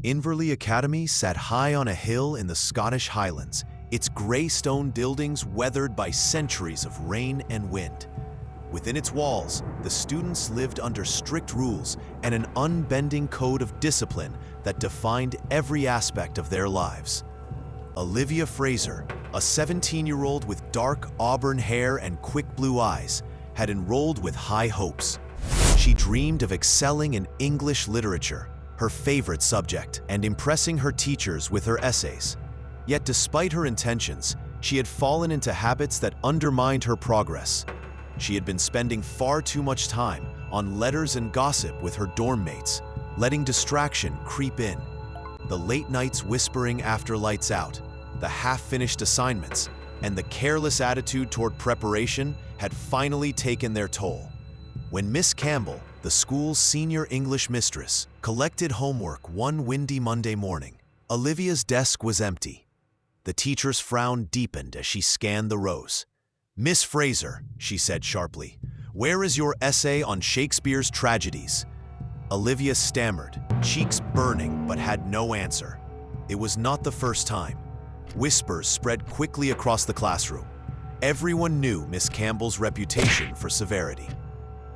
Inverleigh Academy sat high on a hill in the Scottish Highlands, its grey stone buildings weathered by centuries of rain and wind. Within its walls, the students lived under strict rules and an unbending code of discipline that defined every aspect of their lives. Olivia Fraser, a 17-year-old with dark auburn hair and quick blue eyes, had enrolled with high hopes. She dreamed of excelling in English literature, her favorite subject, and impressing her teachers with her essays. Yet despite her intentions, she had fallen into habits that undermined her progress. She had been spending far too much time on letters and gossip with her dorm mates, letting distraction creep in. The late nights whispering after lights out, the half-finished assignments, and the careless attitude toward preparation had finally taken their toll. When Miss Campbell, the school's senior English mistress, collected homework one windy Monday morning, Olivia's desk was empty. The teacher's frown deepened as she scanned the rows. "Miss Fraser," she said sharply, "where is your essay on Shakespeare's tragedies?" Olivia stammered, cheeks burning, but had no answer. It was not the first time. Whispers spread quickly across the classroom. Everyone knew Miss Campbell's reputation for severity.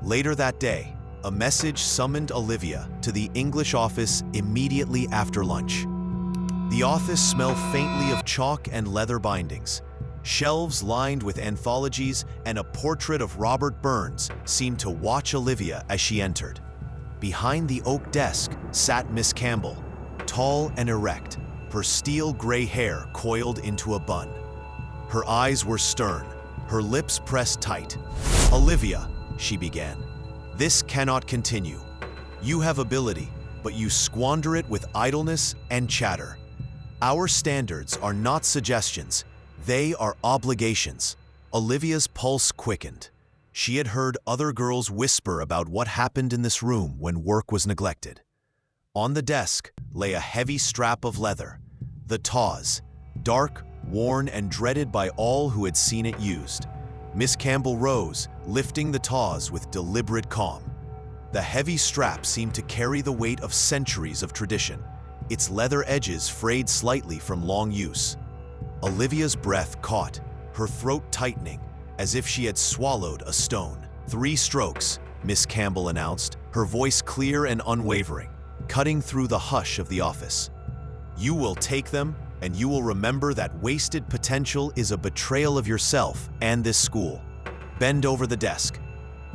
Later that day, a message summoned Olivia to the English office immediately after lunch. The office smelled faintly of chalk and leather bindings. Shelves lined with anthologies and a portrait of Robert Burns seemed to watch Olivia as she entered. Behind the oak desk sat Miss Campbell, tall and erect, her steel gray hair coiled into a bun. Her eyes were stern, her lips pressed tight. "Olivia," she began, "this cannot continue. You have ability, but you squander it with idleness and chatter. Our standards are not suggestions, they are obligations." Olivia's pulse quickened. She had heard other girls whisper about what happened in this room when work was neglected. On the desk lay a heavy strap of leather, the Tawse, dark, worn, and dreaded by all who had seen it used. Miss Campbell rose, lifting the Tawse with deliberate calm. The heavy strap seemed to carry the weight of centuries of tradition, its leather edges frayed slightly from long use. Olivia's breath caught, her throat tightening, as if she had swallowed a stone. "3 strokes," Miss Campbell announced, her voice clear and unwavering, cutting through the hush of the office. "You will take them, and you will remember that wasted potential is a betrayal of yourself and this school. Bend over the desk."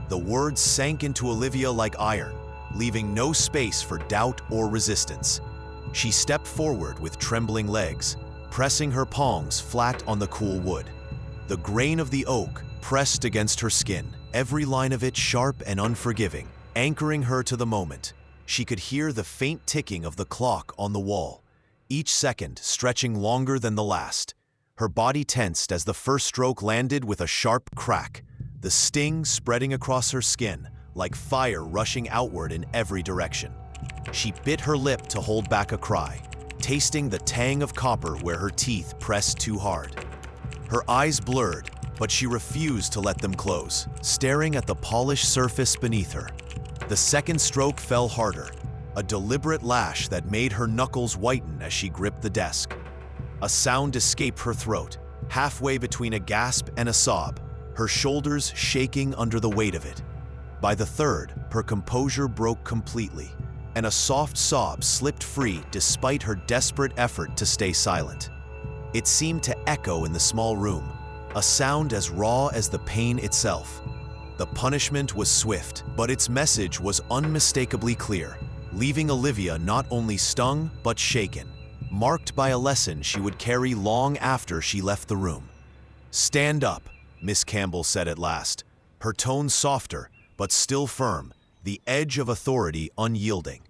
The words sank into Olivia like iron, leaving no space for doubt or resistance. She stepped forward with trembling legs, pressing her palms flat on the cool wood. The grain of the oak pressed against her skin, every line of it sharp and unforgiving, anchoring her to the moment. She could hear the faint ticking of the clock on the wall, each second stretching longer than the last. Her body tensed as the first stroke landed with a sharp crack, the sting spreading across her skin like fire rushing outward in every direction. She bit her lip to hold back a cry, tasting the tang of copper where her teeth pressed too hard. Her eyes blurred, but she refused to let them close, staring at the polished surface beneath her. The second stroke fell harder, a deliberate lash that made her knuckles whiten as she gripped the desk. A sound escaped her throat, halfway between a gasp and a sob, her shoulders shaking under the weight of it. By the third, her composure broke completely, and a soft sob slipped free despite her desperate effort to stay silent. It seemed to echo in the small room, a sound as raw as the pain itself. The punishment was swift, but its message was unmistakably clear, leaving Olivia not only stung but shaken, marked by a lesson she would carry long after she left the room. "Stand up," Miss Campbell said at last, her tone softer but still firm, the edge of authority unyielding.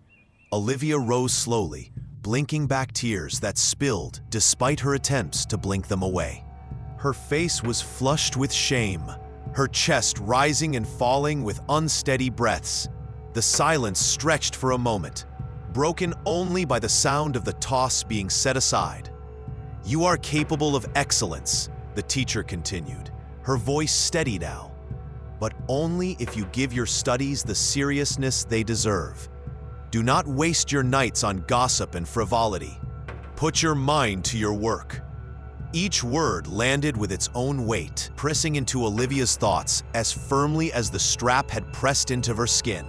Olivia rose slowly, blinking back tears that spilled despite her attempts to blink them away. Her face was flushed with shame, her chest rising and falling with unsteady breaths. The silence stretched for a moment, broken only by the sound of the toss being set aside. "You are capable of excellence," the teacher continued, her voice steady now, "but only if you give your studies the seriousness they deserve. Do not waste your nights on gossip and frivolity. Put your mind to your work." Each word landed with its own weight, pressing into Olivia's thoughts as firmly as the strap had pressed into her skin.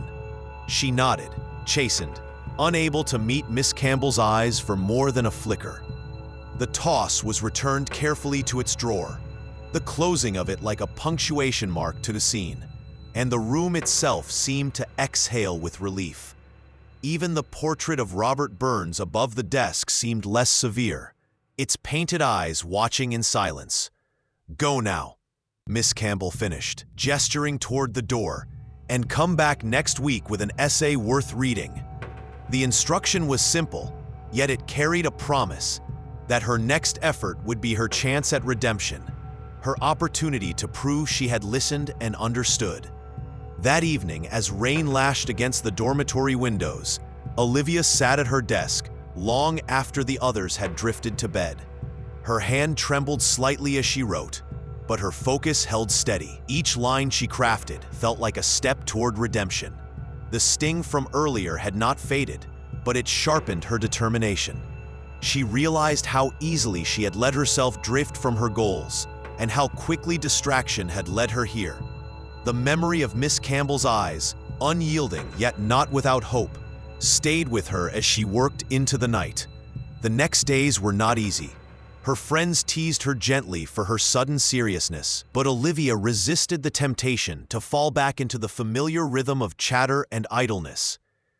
She nodded, chastened, unable to meet Miss Campbell's eyes for more than a flicker. The Tawse was returned carefully to its drawer, the closing of it like a punctuation mark to the scene, and the room itself seemed to exhale with relief. Even the portrait of Robert Burns above the desk seemed less severe, its painted eyes watching in silence. "Go now," Miss Campbell finished, gesturing toward the door, "and come back next week with an essay worth reading." The instruction was simple, yet it carried a promise that her next effort would be her chance at redemption, her opportunity to prove she had listened and understood. That evening, as rain lashed against the dormitory windows, Olivia sat at her desk long after the others had drifted to bed. Her hand trembled slightly as she wrote, but her focus held steady. Each line she crafted felt like a step toward redemption. The sting from earlier had not faded, but it sharpened her determination. She realized how easily she had let herself drift from her goals, and how quickly distraction had led her here. The memory of Miss Campbell's eyes, unyielding yet not without hope, stayed with her as she worked into the night. The next days were not easy. Her friends teased her gently for her sudden seriousness, but Olivia resisted the temptation to fall back into the familiar rhythm of chatter and idleness.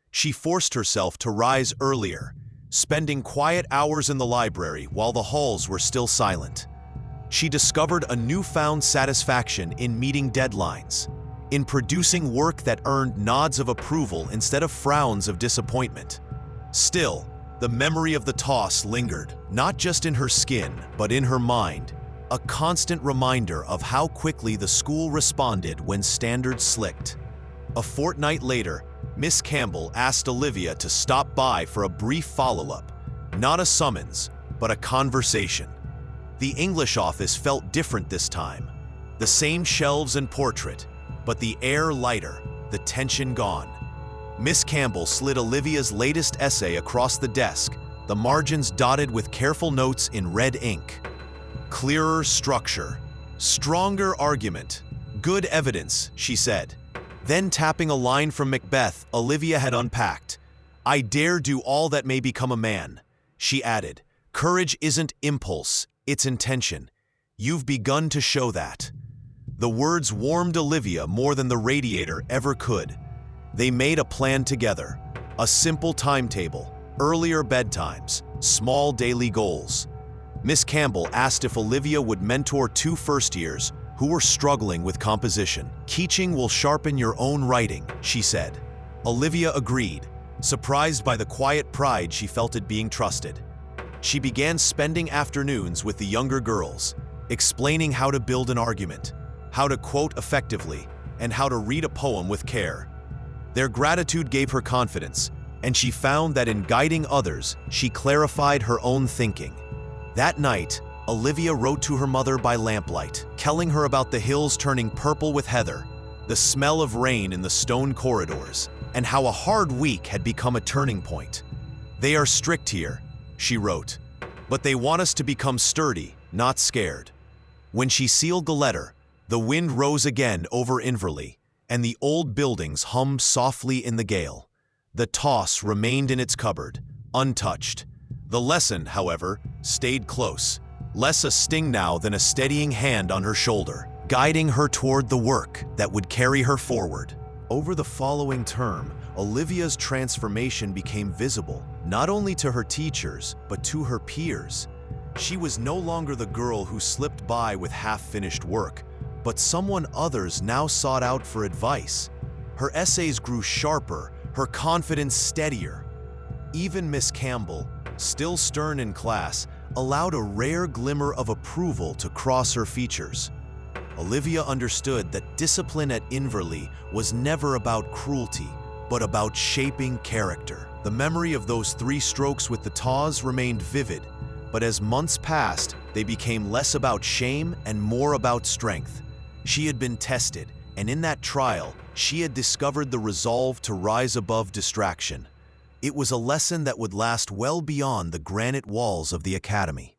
She forced herself to rise earlier, spending quiet hours in the library while the halls were still silent. She discovered a newfound satisfaction in meeting deadlines, in producing work that earned nods of approval instead of frowns of disappointment. Still, the memory of the Tawse lingered, not just in her skin, but in her mind, a constant reminder of how quickly the school responded when standards slipped. A fortnight later, Miss Campbell asked Olivia to stop by for a brief follow-up, not a summons, but a conversation. The English office felt different this time. The same shelves and portrait, but the air lighter, the tension gone. Miss Campbell slid Olivia's latest essay across the desk, the margins dotted with careful notes in red ink. "Clearer structure, stronger argument, good evidence," she said. Then, tapping a line from Macbeth Olivia had unpacked. "I dare do all that may become a man," she added. "Courage isn't impulse, it's intention. You've begun to show that." The words warmed Olivia more than the radiator ever could. They made a plan together, a simple timetable, earlier bedtimes, small daily goals. Miss Campbell asked if Olivia would mentor 2 first-years who were struggling with composition. "Teaching will sharpen your own writing," she said. Olivia agreed, surprised by the quiet pride she felt at being trusted. She began spending afternoons with the younger girls, explaining how to build an argument, how to quote effectively, and how to read a poem with care. Their gratitude gave her confidence, and she found that in guiding others, she clarified her own thinking. That night, Olivia wrote to her mother by lamplight, telling her about the hills turning purple with heather, the smell of rain in the stone corridors, and how a hard week had become a turning point. "They are strict here," she wrote, "but they want us to become sturdy, not scared." When she sealed the letter, the wind rose again over Inverleigh, and the old buildings hummed softly in the gale. The Tawse remained in its cupboard, untouched. The lesson, however, stayed close, less a sting now than a steadying hand on her shoulder, guiding her toward the work that would carry her forward. Over the following term, Olivia's transformation became visible, not only to her teachers, but to her peers. She was no longer the girl who slipped by with half-finished work, but someone others now sought out for advice. Her essays grew sharper, her confidence steadier. Even Miss Campbell, still stern in class, allowed a rare glimmer of approval to cross her features. Olivia understood that discipline at Inverleigh was never about cruelty, but about shaping character. The memory of those 3 strokes with the Tawse remained vivid, but as months passed, they became less about shame and more about strength. She had been tested, and in that trial, she had discovered the resolve to rise above distraction. It was a lesson that would last well beyond the granite walls of the academy.